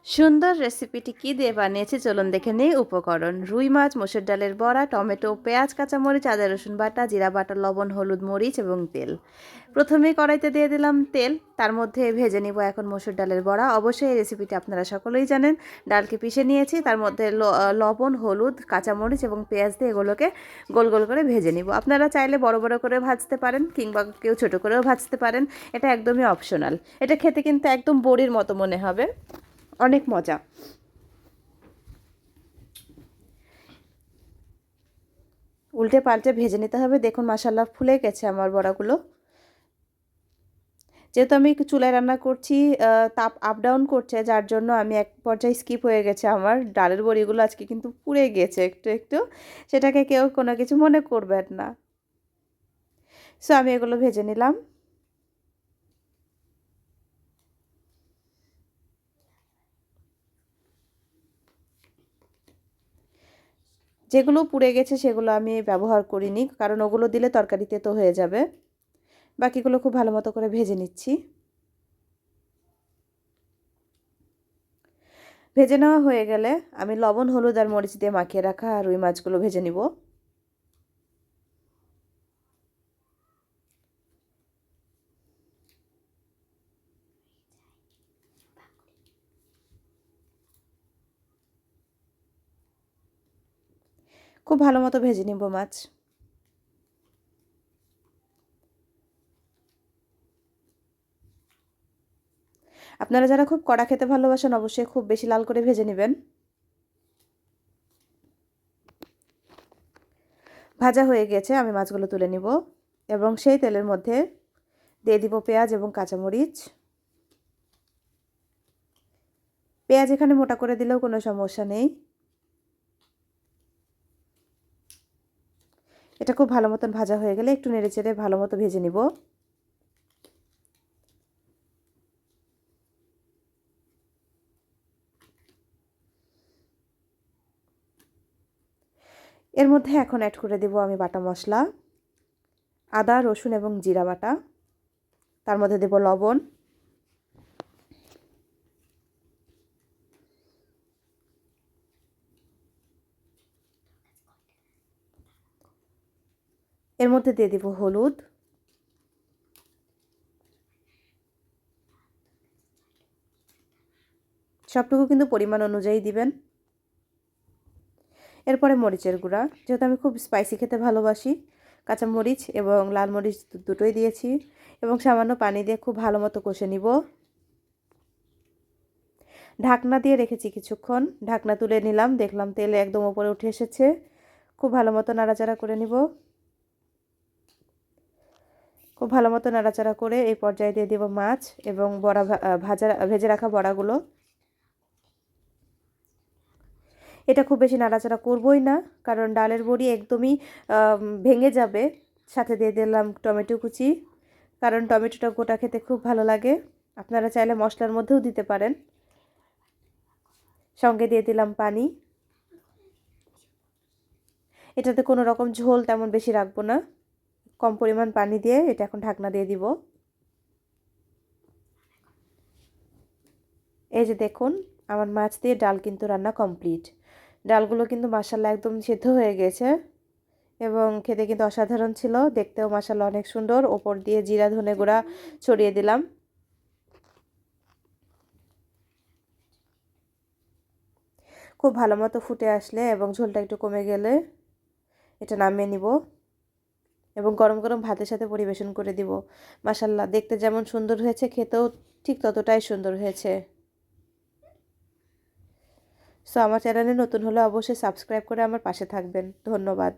সুন্দর রেসিপিটি কী দিয়ে বানিয়েছি চলুন দেখে নিই উপকরণ। রুই মাছ, মসুর ডালের বড়া, টমেটো, পেঁয়াজ, কাঁচামরিচ, আদা রসুন বাটা, জিরা বাটা, লবণ, হলুদ, মরিচ এবং তেল। প্রথমেই কড়াইতে দিয়ে দিলাম তেল, তার মধ্যে ভেজে নিব এখন মসুর ডালের বড়া। অবশ্যই এই রেসিপিটি আপনারা সকলেই জানেন। ডালকে পিষে নিয়েছি, তার মধ্যে লবণ, হলুদ, কাঁচামরিচ এবং পেঁয়াজ দিয়ে এগুলোকে গোল গোল করে ভেজে নিব। আপনারা চাইলে বড় বড় করে ভাজতে পারেন কিংবা কেউ ছোট করেও ভাজতে পারেন, এটা একদমই অপশনাল। এটা খেতে কিন্তু একদম বড়ির মতো মনে হবে, অনেক মজা। উল্টে পাল্টে ভেজে নিতে হবে। দেখুন মাশাআল্লাহ ফুলে গেছে আমার বড়াগুলো। যেহেতু আমি চুলায় রান্না করছি, তাপ আপ ডাউন করছে, যার জন্য আমি এক পর্যায়ে স্কিপ হয়ে গেছে আমার ডালের বড়িগুলো আজকে কিন্তু পুড়ে গিয়েছে একটু একটু। সেটাকে কেউ কোনো কিছু মনে করবেন না। সো আমি এগুলো ভেজে নিলাম। যেগুলো পুড়ে গেছে সেগুলো আমি ব্যবহার করিনি, কারণ ওগুলো দিলে তরকারিতে তো হয়ে যাবে। বাকিগুলো খুব ভালো মতো করে ভেজে নিচ্ছি। ভেজে নেওয়া হয়ে গেলে আমি লবণ, হলুদ আর মরিচ দিয়ে মাখিয়ে রাখা রুই মাছগুলো ভেজে নিব। খুব ভালো মতো ভেজে নিব মাছ। আপনারা যারা খুব কড়া খেতে ভালোবাসেন অবশ্যই খুব বেশি লাল করে ভেজে নেবেন। ভাজা হয়ে গেছে, আমি মাছগুলো তুলে নিব এবং সেই তেলের মধ্যে দিয়ে দিব পেঁয়াজ এবং কাঁচামরিচ। পেঁয়াজ এখানে মোটা করে দিলেও কোনো সমস্যা নেই। এটা খুব ভালো মতন ভাজা হয়ে গেলে একটু নেড়েচেড়ে ভালো মতো ভেজে নিব। এর মধ্যে এখন অ্যাড করে দেব আমি বাটা মশলা, আদা রসুন এবং জিরা বাটা। তার মধ্যে দেব লবণ, এর মধ্যে দিয়ে দেব হলুদ, সবটুকু কিন্তু পরিমাণ অনুযায়ী দিবেন। এরপরে মরিচের গুঁড়া, যেহেতু আমি খুব স্পাইসি খেতে ভালোবাসি, কাঁচামরিচ এবং লাল মরিচ দুটোই দিয়েছি এবং সামান্য পানি দিয়ে খুব ভালো মতো কষে নিব। ঢাকনা দিয়ে রেখেছি কিছুক্ষণ, ঢাকনা তুলে নিলাম, দেখলাম তেলে একদম উপরে উঠে এসেছে। খুব ভালো মতো নাড়াচাড়া করে নিব। খুব ভালো মতো নাড়াচাড়া করে এই পর্যায়ে দিয়ে দেব মাছ এবং বড়া ভেজে রাখা বড়াগুলো। এটা খুব বেশি নাড়াচাড়া করবই না, কারণ ডালের বড়ি একদমই ভেঙে যাবে। সাথে দিয়ে দিলাম টমেটো কুচি, কারণ টমেটোটা গোটা খেতে খুব ভালো লাগে। আপনারা চাইলে মশলার মধ্যেও দিতে পারেন। সঙ্গে দিয়ে দিলাম পানি। এটাতে কোনো রকম ঝোল তেমন বেশি রাখবো না, কম পরিমাণ পানি দিয়ে এটা এখন ঢাকনা দিয়ে দিব। এই যে দেখুন, আমার মাছ দিয়ে ডাল কিন্তু রান্না কমপ্লিট। ডালগুলো কিন্তু মাশাআল্লাহ একদম সিদ্ধ হয়ে গেছে এবং খেতে কিন্তু অসাধারণ ছিল, দেখতেও মাশাআল্লাহ অনেক সুন্দর। ওপর দিয়ে জিরা ধনে গুঁড়া ছড়িয়ে দিলাম। খুব ভালো মতো ফুটে আসলে এবং ঝোলটা একটু কমে গেলে এটা নামিয়ে নিব এবং গরম গরম ভাতের সাথে পরিবেশন করে দিব। মাশাআল্লাহ দেখতে যেমন সুন্দর হয়েছে, খেতেও ঠিক ততটাই সুন্দর হয়েছে। সো আমার চ্যানেলে নতুন হলে অবশ্যই সাবস্ক্রাইব করে আমার পাশে থাকবেন। ধন্যবাদ।